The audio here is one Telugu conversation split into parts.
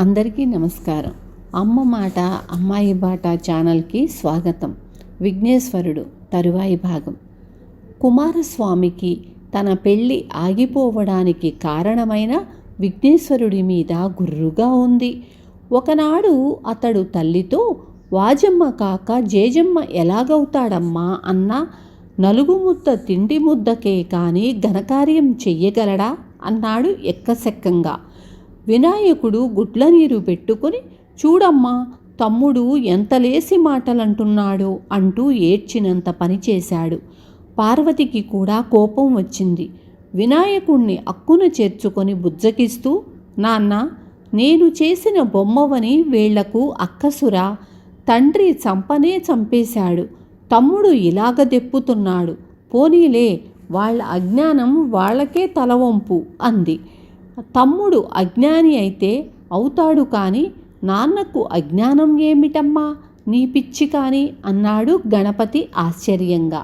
అందరికీ నమస్కారం. అమ్మ మాట అమ్మాయి బాట ఛానల్కి స్వాగతం. విఘ్నేశ్వరుడు తరువాయి భాగం. కుమారస్వామికి తన పెళ్ళి ఆగిపోవడానికి కారణమైన విఘ్నేశ్వరుడి మీద గుర్రుగా ఉంది. ఒకనాడు అతడు తల్లితో, వాజమ్మ కాక జేజమ్మ ఎలాగవుతాడమ్మా అన్నా, నలుగు ముద్ద తిండి ముద్దకే కానీ ఘనకార్యం చెయ్యగలడా అన్నాడు ఎక్కసెక్కంగా. వినాయకుడు గుడ్ల నీరు పెట్టుకుని, చూడమ్మా తమ్ముడు ఎంత లేసి మాటలంటున్నాడో అంటూ ఏడ్చినంత పనిచేశాడు. పార్వతికి కూడా కోపం వచ్చింది. వినాయకుణ్ణి అక్కున చేర్చుకొని బుజ్జకిస్తూ, నాన్న నేను చేసిన బొమ్మవని వీళ్లకు అక్కసురా, తండ్రి చంపనే చంపేశాడు, తమ్ముడు ఇలాగ దెప్పుతున్నాడు, పోనీలే వాళ్ళ అజ్ఞానం వాళ్ళకే తలవంపు అంది. తమ్ముడు అజ్ఞాని అయితే అవుతాడు కానీ నాన్నకు అజ్ఞానం ఏమిటమ్మా నీ పిచ్చి కానీ అన్నాడు గణపతి ఆశ్చర్యంగా.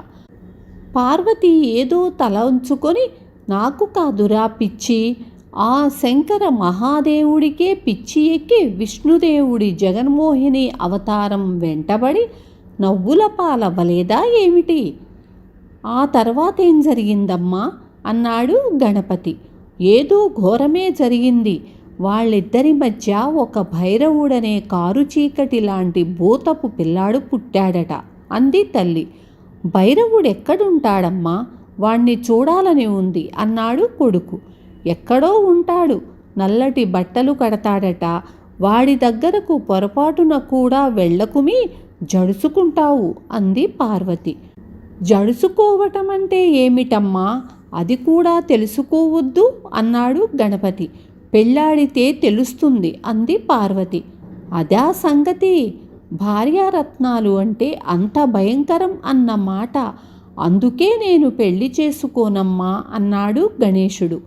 పార్వతి ఏదో తల ఉంచుకొని, నాకు కాదురా పిచ్చి, ఆ శంకర మహాదేవుడికే పిచ్చి ఎక్కి విష్ణుదేవుడి జగన్మోహిని అవతారం వెంటబడి నవ్వుల పాలవ్వలేదా ఏమిటి? ఆ తర్వాతేం జరిగిందమ్మా అన్నాడు గణపతి. ఏదో ఘోరమే జరిగింది. వాళ్ళిద్దరి మధ్య ఒక భైరవుడనే కారు చీకటి లాంటి భూతపు పిల్లాడు పుట్టాడట అంది తల్లి. భైరవుడెక్కడుంటాడమ్మా, వాణ్ణి చూడాలని ఉంది అన్నాడు కొడుకు. ఎక్కడో ఉంటాడు, నల్లటి బట్టలు కడతాడట, వాడి దగ్గరకు పొరపాటున కూడా వెళ్ళకుమి, జడుసుకుంటావు అంది పార్వతి. జడుసుకోవటమంటే ఏమిటమ్మా, అది కూడా తెలుసుకోవద్దు అన్నాడు గణపతి. పెళ్ళాడితే తెలుస్తుంది అంది పార్వతి. అదా సంగతి, భార్యారత్నాలు అంటే అంత భయంకరం అన్నమాట, అందుకే నేను పెళ్లి చేసుకోనమ్మా అన్నాడు గణేశుడు.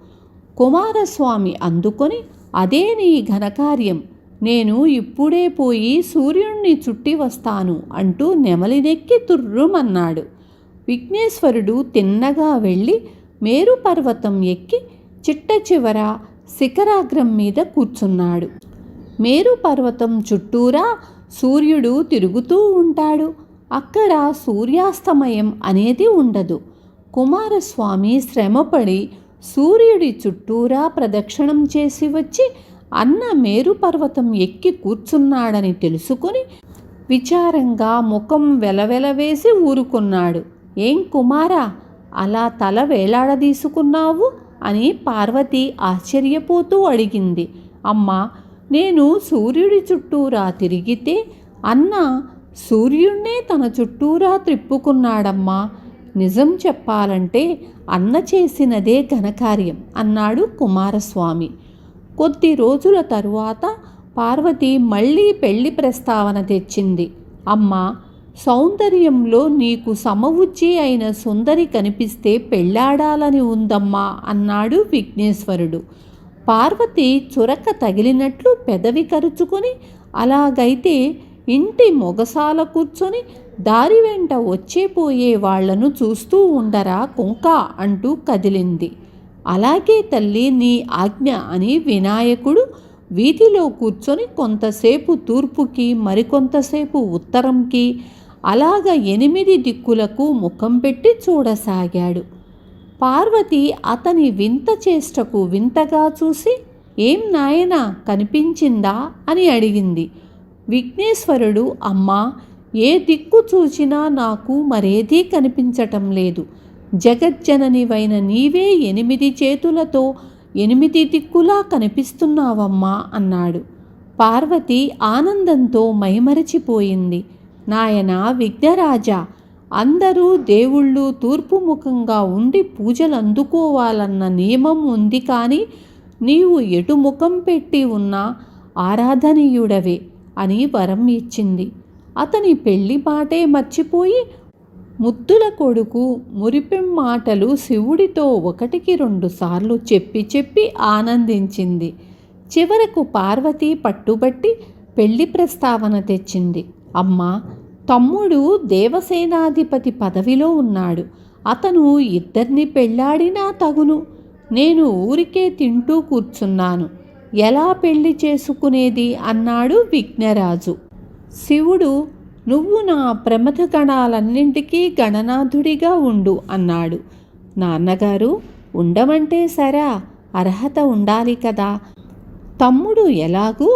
కుమారస్వామి అందుకొని, అదే నీ ఘనకార్యం, నేను ఇప్పుడే పోయి సూర్యుణ్ణి చుట్టి వస్తాను అంటూ నెమలినెక్కి తుర్రుమన్నాడు. విఘ్నేశ్వరుడు తిన్నగా వెళ్ళి మేరు పర్వతం ఎక్కి చిట్ట చివర శిఖరాగ్రం మీద కూర్చున్నాడు. మేరు పర్వతం చుట్టూరా సూర్యుడు తిరుగుతూ ఉంటాడు. అక్కడ సూర్యాస్తమయం అనేది ఉండదు. కుమారస్వామి శ్రమపడి సూర్యుడి చుట్టూరా ప్రదక్షిణం చేసి వచ్చి అన్న మేరు పర్వతం ఎక్కి కూర్చున్నాడని తెలుసుకుని విచారంగా ముఖం వెలవెలవేసి ఊరుకున్నాడు. ఏం కుమారా, అలా తల వేలాడదీసుకున్నావు అని పార్వతి ఆశ్చర్యపోతూ అడిగింది. అమ్మా, నేను సూర్యుడి చుట్టూరా తిరిగితే అన్న సూర్యుణ్ణే తన చుట్టూరా త్రిప్పుకున్నాడమ్మా. నిజం చెప్పాలంటే అన్న చేసినదే ఘనకార్యం అన్నాడు కుమారస్వామి. కొద్ది రోజుల తరువాత పార్వతి మళ్ళీ పెళ్లి ప్రస్తావన తెచ్చింది. అమ్మా, సౌందర్యంలో నీకు సమవుచ్చి అయిన సుందరి కనిపిస్తే పెళ్ళాడాలని ఉందమ్మా అన్నాడు విఘ్నేశ్వరుడు. పార్వతి చురక తగిలినట్లు పెదవి కరుచుకొని, అలాగైతే ఇంటి మొగసాల కూర్చొని దారి వెంట వచ్చేపోయే వాళ్లను చూస్తూ ఉండరా కుంక అంటూ కదిలింది. అలాగే తల్లి, నీ ఆజ్ఞ అని వినాయకుడు వీధిలో కూర్చొని కొంతసేపు తూర్పుకి, మరికొంతసేపు ఉత్తరంకి, అలాగ 8 దిక్కులకు ముఖం పెట్టి చూడసాగాడు. పార్వతి అతని వింత చేష్టకు వింతగా చూసి, ఏం నాయనా కనిపించిందా అని అడిగింది. విఘ్నేశ్వరుడు, అమ్మా, ఏ దిక్కు చూచినా నాకు మరేదీ కనిపించటం లేదు, జగజ్జననివైన నీవే 8 చేతులతో 8 దిక్కులా కనిపిస్తున్నావమ్మా అన్నాడు. పార్వతి ఆనందంతో మైమరచిపోయింది. నాయనా విఘ్నరాజా, అందరూ దేవుళ్ళు తూర్పు ముఖంగా ఉండి పూజలు అందుకోవాలన్న నియమం ఉంది, కానీ నీవు ఎటు ముఖం పెట్టి ఉన్నా ఆరాధనీయుడవే అని వరం ఇచ్చింది. అతని పెళ్లి మాటే మర్చిపోయి ముద్దుల కొడుకు మురిపెం మాటలు శివుడితో 1కి 2 సార్లు చెప్పి చెప్పి ఆనందించింది. చివరకు పార్వతి పట్టుబట్టి పెళ్లి ప్రస్తావన తెచ్చింది. అమ్మా, తమ్ముడు దేవసేనాధిపతి పదవిలో ఉన్నాడు, అతను 2 పెళ్ళాడినా తగును, నేను ఊరికే తింటూ కూర్చున్నాను, ఎలా పెళ్లి చేసుకునేది అన్నాడు విఘ్నరాజు. శివుడు, నువ్వు నా ప్రమథ గణాలన్నింటికీ గణనాథుడిగా ఉండు అన్నాడు. నాన్నగారు, ఉండమంటే సరా, అర్హత ఉండాలి కదా. తమ్ముడు ఎలాగూ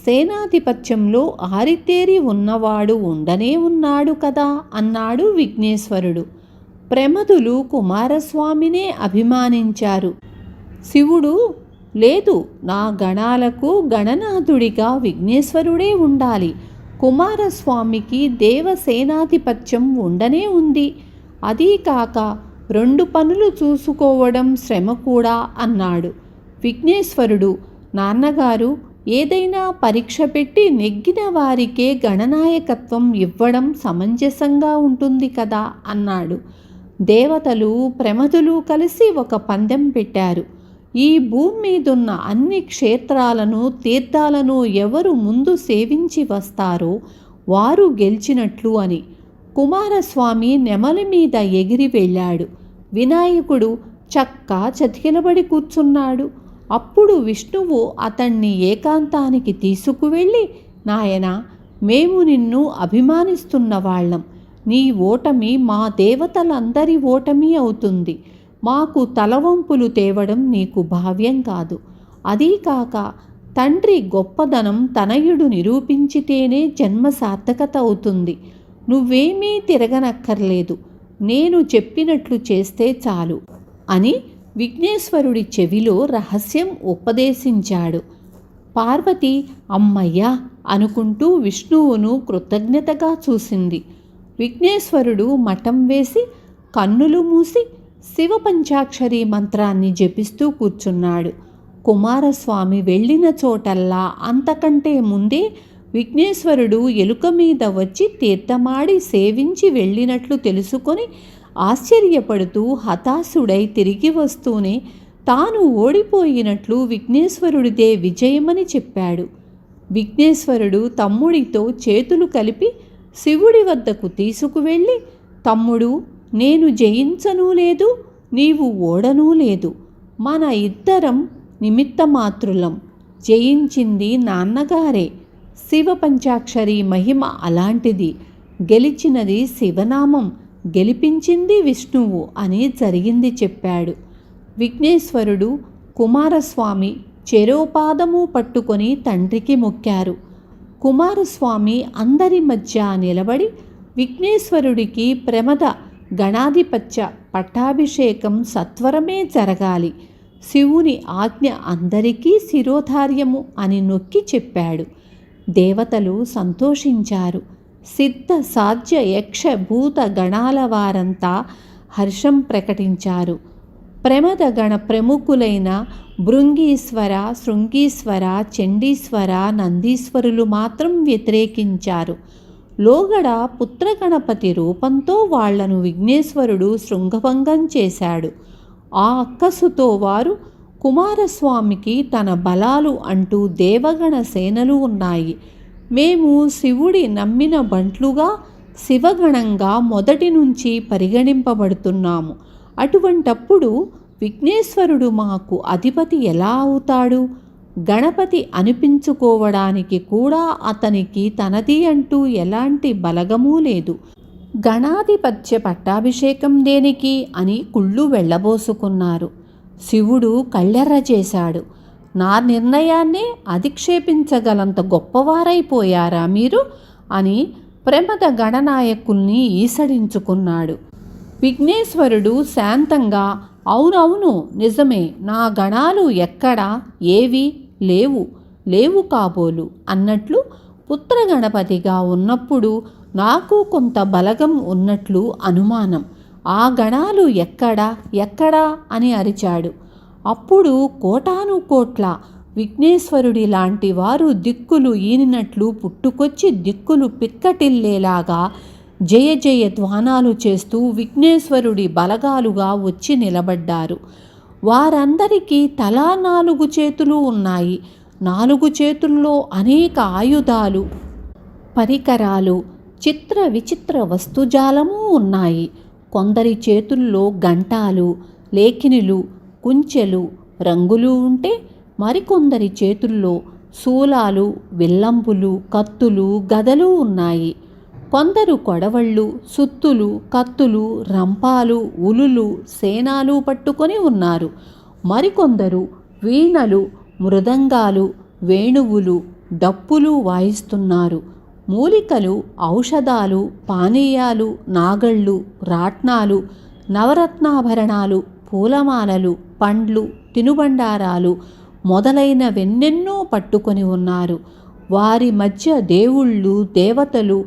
సేనాధిపత్యంలో ఆరితేరి ఉన్నవాడు ఉండనే ఉన్నాడు కదా అన్నాడు విఘ్నేశ్వరుడు. ప్రమథులు కుమారస్వామినే అభిమానించారు. శివుడు, లేదు, నా గణాలకు గణనాథుడిగా విఘ్నేశ్వరుడే ఉండాలి. కుమారస్వామికి దేవసేనాధిపత్యం ఉండనే ఉంది. అదీ కాక 2 పనులు చూసుకోవడం శ్రమ కూడా అన్నాడు. విఘ్నేశ్వరుడు, నాన్నగారు, ఏదైనా పరీక్ష పెట్టి నెగ్గిన వారికే గణనాయకత్వం ఇవ్వడం సమంజసంగా ఉంటుంది కదా అన్నాడు. దేవతలు ప్రమథులు కలిసి ఒక పందెం పెట్టారు. ఈ భూమి మీదున్న అన్ని క్షేత్రాలను, తీర్థాలను ఎవరు ముందు సేవించి వస్తారో వారు గెలిచినట్లు అని. కుమారస్వామి నెమలి మీద ఎగిరి వెళ్ళాడు. వినాయకుడు చక్కా చతికిలబడి కూర్చున్నాడు. అప్పుడు విష్ణువు అతన్ని ఏకాంతానికి తీసుకువెళ్ళి, నాయనా, మేము నిన్ను అభిమానిస్తున్న వాళ్ళం. నీ ఓటమి మా దేవతలందరి ఓటమి అవుతుంది. మాకు తలవంపులు తేవడం నీకు భావ్యం కాదు. అదీ కాక తండ్రి గొప్పదనం తనయుడు నిరూపించితేనే జన్మ సార్థకత అవుతుంది. నువ్వేమీ తిరగనక్కర్లేదు, నేను చెప్పినట్లు చేస్తే చాలు అని విఘ్నేశ్వరుడి చెవిలో రహస్యం ఉపదేశించాడు. పార్వతి అమ్మయ్యా అనుకుంటూ విష్ణువును కృతజ్ఞతగా చూసింది. విఘ్నేశ్వరుడు మఠం వేసి కన్నులు మూసి శివ పంచాక్షరి మంత్రాన్ని జపిస్తూ కూర్చున్నాడు. కుమారస్వామి వెళ్ళిన చోటల్లా అంతకంటే ముందే విఘ్నేశ్వరుడు ఎలుక మీద వచ్చి తీర్థమాడి సేవించి వెళ్ళినట్లు తెలుసుకొని ఆశ్చర్యపడుతూ హతాశుడై తిరిగి వస్తూనే తాను ఓడిపోయినట్లు విఘ్నేశ్వరుడిదే విజయమని చెప్పాడు. విఘ్నేశ్వరుడు తమ్ముడితో చేతులు కలిపి శివుడి వద్దకు తీసుకువెళ్ళి, తమ్ముడు, నేను జయించనూ లేదు, నీవు ఓడనూ లేదు. మన ఇద్దరం నిమిత్తమాత్రులం. జయించింది నాన్నగారే. శివ పంచాక్షరి మహిమ అలాంటిది. గెలిచినది శివనామం, గెలిపించింది విష్ణువు అని జరిగింది చెప్పాడు. విఘ్నేశ్వరుడు, కుమారస్వామి చెరోపాదము పట్టుకొని తండ్రికి మొక్కారు. కుమారస్వామి అందరి మధ్య నిలబడి విఘ్నేశ్వరుడికి ప్రమథ గణాధిపత్య పట్టాభిషేకం సత్వరమే జరగాలి, శివుని ఆజ్ఞ అందరికీ శిరోధార్యము అని నొక్కి చెప్పాడు. దేవతలు సంతోషించారు. సిద్ధ సాధ్య యక్ష భూత గణాల వారంతా హర్షం ప్రకటించారు. ప్రమథ గణ ప్రముఖులైన భృంగీశ్వర, శృంగీశ్వర, చండీశ్వర, నందీశ్వరులు మాత్రం వ్యతిరేకించారు. లోగడ పుత్రగణపతి రూపంతో వాళ్లను విఘ్నేశ్వరుడు శృంగభంగం చేశాడు. ఆ అక్కసుతో వారు కుమారస్వామికి తన బలాలు అంటూ దేవగణ సేనలు ఉన్నాయి, మేము శివుడి నమ్మిన బంట్లుగా శివగణంగా మొదటి నుంచి పరిగణింపబడుతున్నాము. అటువంటప్పుడు విఘ్నేశ్వరుడు మాకు అధిపతి ఎలా అవుతాడు? గణపతి అనిపించుకోవడానికి కూడా అతనికి తనది అంటూ ఎలాంటి బలగమూ లేదు. గణాధిపత్య పట్టాభిషేకం దేనికి అని కుళ్ళు వెళ్ళబోసుకున్నారు. శివుడు కళ్ళెర్ర చేశాడు. నా నిర్ణయాన్నే అధిక్షేపించగలంత గొప్పవారైపోయారా మీరు అని ప్రమథ గణనాయకుల్ని ఈసడించుకున్నాడు. విఘ్నేశ్వరుడు శాంతంగా, అవునవును, నిజమే, నా గణాలు ఎక్కడా, ఏవి లేవు, లేవు కాబోలు అన్నట్లు పుత్రగణపతిగా ఉన్నప్పుడు నాకు కొంత బలగం ఉన్నట్లు అనుమానం. ఆ గణాలు ఎక్కడా ఎక్కడా అని అరిచాడు. అప్పుడు కోటాను కోట్ల విఘ్నేశ్వరుడి లాంటి వారు దిక్కులు ఈనినట్లు పుట్టుకొచ్చి దిక్కులు పిక్కటిల్లేలాగా జయ జయ ధ్వానాలు చేస్తూ విఘ్నేశ్వరుడి బలగాలుగా వచ్చి నిలబడ్డారు. వారందరికీ తలా 4 చేతులు ఉన్నాయి. 4 చేతుల్లో అనేక ఆయుధాలు, పరికరాలు, చిత్ర విచిత్ర వస్తుజాలము ఉన్నాయి. కొందరి చేతుల్లో గంటాలు, లేఖినులు, కుంచెలు, రంగులు ఉంటే మరికొందరి చేతుల్లో శూలాలు, విల్లంబులు, కత్తులు, గదలు ఉన్నాయి. కొందరు కొడవళ్ళు, సుత్తులు, కత్తులు, రంపాలు, ఉలులు, సేనాలు పట్టుకొని ఉన్నారు. మరికొందరు వీణలు, మృదంగాలు, వేణువులు, డప్పులు వాయిస్తున్నారు. మూలికలు, ఔషధాలు, పానీయాలు, నాగళ్ళు, రాట్నాలు, నవరత్నాభరణాలు, పూలమాలలు, పండ్లు, తినుబండారాలు మొదలైనవెన్నెన్నో పట్టుకొని ఉన్నారు. వారి మధ్య దేవుళ్ళు, దేవతలు,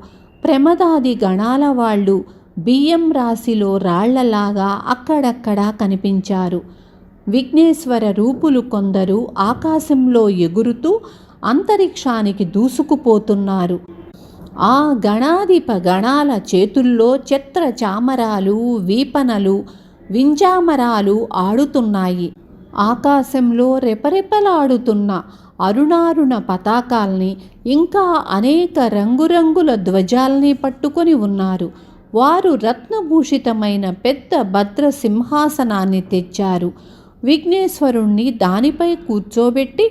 ప్రమదాది గణాల వాళ్ళు బియ్యం రాశిలో రాళ్లలాగా అక్కడక్కడా కనిపించారు. విఘ్నేశ్వర రూపులు కొందరు ఆకాశంలో ఎగురుతూ అంతరిక్షానికి దూసుకుపోతున్నారు. ఆ గణాధిప గణాల చేతుల్లో ఛత్ర చామరాలు, వీపనలు, వింజామరాలు ఆడుతున్నాయి. ఆకాశంలో రెపరెపలాడుతున్న అరుణారుణ పతాకాల్ని, ఇంకా అనేక రంగురంగుల ధ్వజాల్ని పట్టుకొని ఉన్నారు. వారు రత్నభూషితమైన పెద్ద భద్ర సింహాసనాన్ని తెచ్చారు. విఘ్నేశ్వరుణ్ణి దానిపై కూర్చోబెట్టి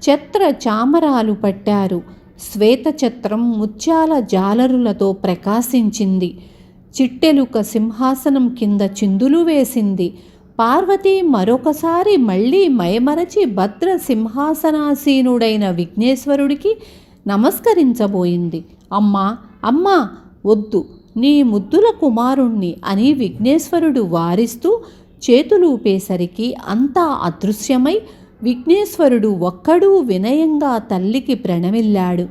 ఛత్ర చామరాలు పట్టారు. శ్వేతఛత్రం ముత్యాల జాలరులతో ప్రకాశించింది. చిట్టెలుక సింహాసనం కింద చిందులు వేసింది. పార్వతి మరొకసారి మళ్ళీ మైమరచి భద్ర సింహాసనాసీనుడైన విఘ్నేశ్వరుడికి నమస్కరించబోయింది. అమ్మా, అమ్మా, వద్దు, నీ ముద్దుల కుమారుణ్ణి అని విఘ్నేశ్వరుడు వారిస్తూ చేతులూపేసరికి అంతా అదృశ్యమై విఘ్నేశ్వరుడు ఒక్కడూ వినయంగా తల్లికి ప్రణమిల్లాడు.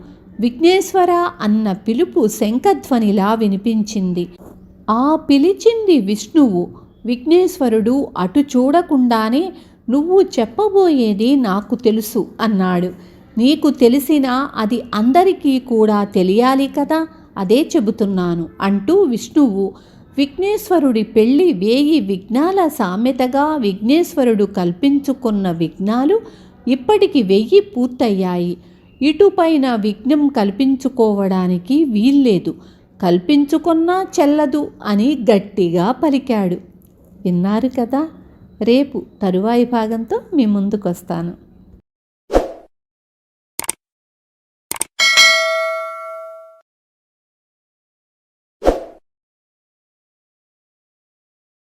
విఘ్నేశ్వర అన్న పిలుపు శంఖధ్వనిలా వినిపించింది. ఆ పిలిచింది విష్ణువు. విఘ్నేశ్వరుడు అటు చూడకుండానే, నువ్వు చెప్పబోయేది నాకు తెలుసు అన్నాడు. నీకు తెలిసినా అది అందరికీ కూడా తెలియాలి కదా, అదే చెబుతున్నాను అంటూ విష్ణువు విఘ్నేశ్వరుడి పెళ్లి 1000 విఘ్నాల సామెతగా విఘ్నేశ్వరుడు కల్పించుకున్న విఘ్నాలు ఇప్పటికి 1000 పూర్తయ్యాయి. ఇటుపైన విఘ్నం కల్పించుకోవడానికి వీల్లేదు, కల్పించుకున్నా చెల్లదు అని గట్టిగా పలికాడు. విన్నారు కదా. రేపు తరువాయి భాగంతో మీ ముందుకొస్తాను.